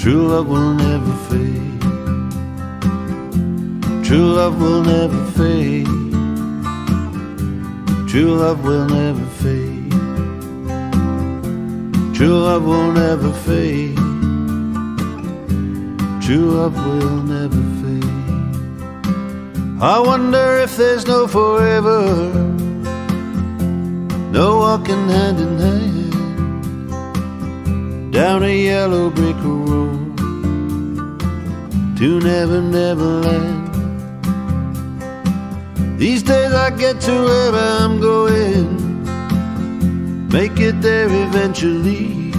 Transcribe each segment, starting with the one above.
True love will never fade. True love will never fade. True love will never fade. True love will never fade. True love will never fade. I wonder if there's no forever, no walking hand in hand down a yellow brick road to Never Never Land. These days I get to where I'm going, make it there eventually.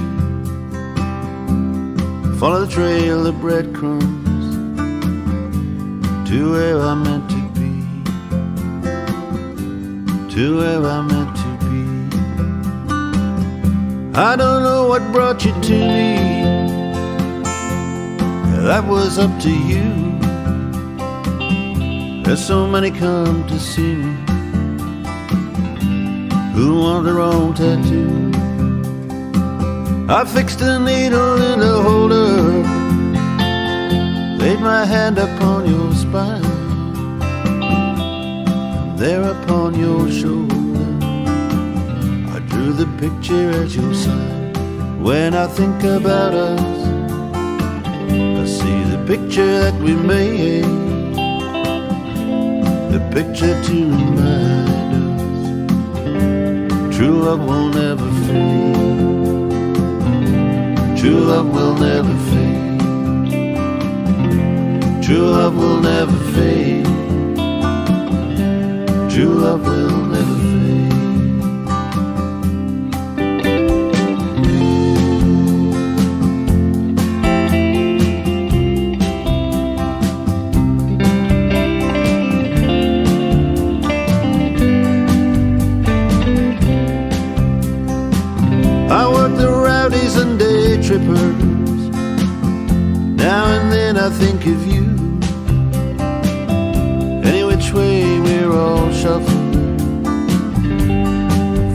Follow the trail of breadcrumbs to where I'm meant to be, to where I'm meant to be. I don't know what brought you to me, that was up to you. There's so many come to see me who want their own tattoo. I fixed a needle in a holder, laid my hand upon your spine, and there upon your shoulder I drew the picture at your side. When I think about us, I see the picture that we made, the picture to remind us true love will never fade. True love will never fade. True love will never fade. True love will never fade. I work the rowdies and day trippers. Now and then I think of you. Any which way we're all shuffled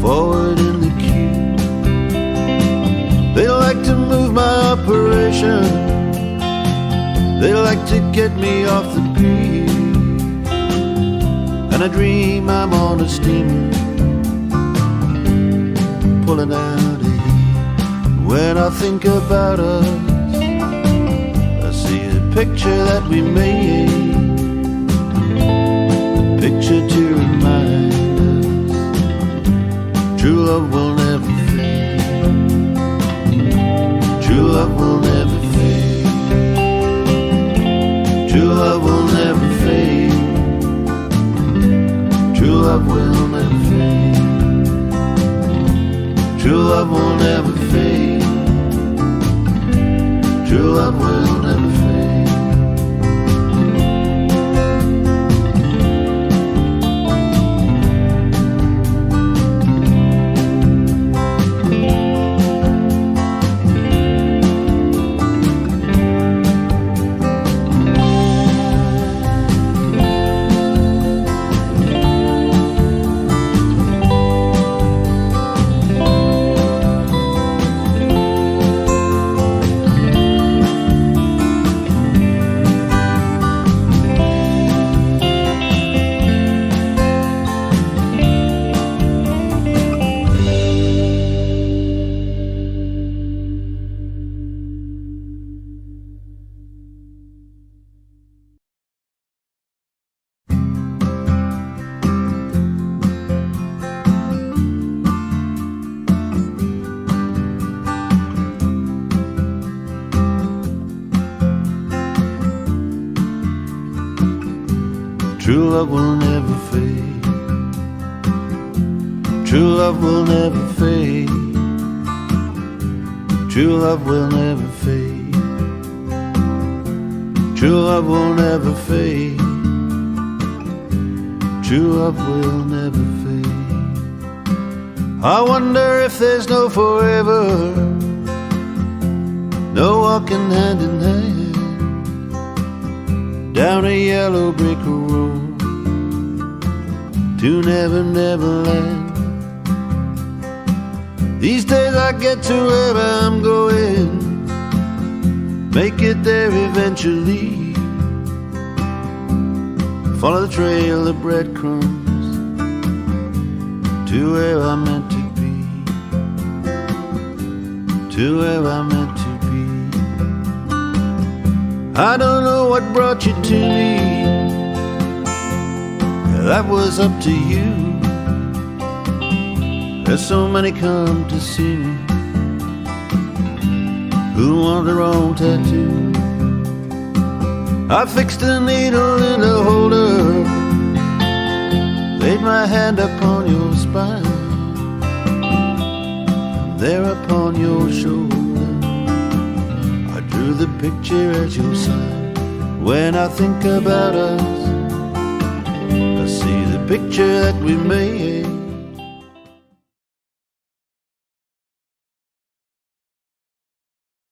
forward in the queue. They like to move my operation, they like to get me off the beat, and I dream I'm on a steamer pulling out a heat. When I think about us, I see the picture that we made, the picture to remind us true love will never fade. True love will never fade. True love will never fade. True love will never fade. True love will never fade. True love will never fade. True love will never fade. True love will never fade. True love will never fade. True love will never fade. True love will never fade. I wonder if there's no forever, no walking hand in hand down a yellow brick road to Never Never Land. These days I get to where I'm going, make it there eventually. Follow the trail of breadcrumbs to where I'm meant to be, to where I'm meant to be. I don't know what brought you to me, that was up to you. There's so many come to see me who want their own tattoo. I fixed a needle in the holder, laid my hand upon your spine, there upon your shoulder I drew the picture at your side. When I think about us, I see the picture that we made.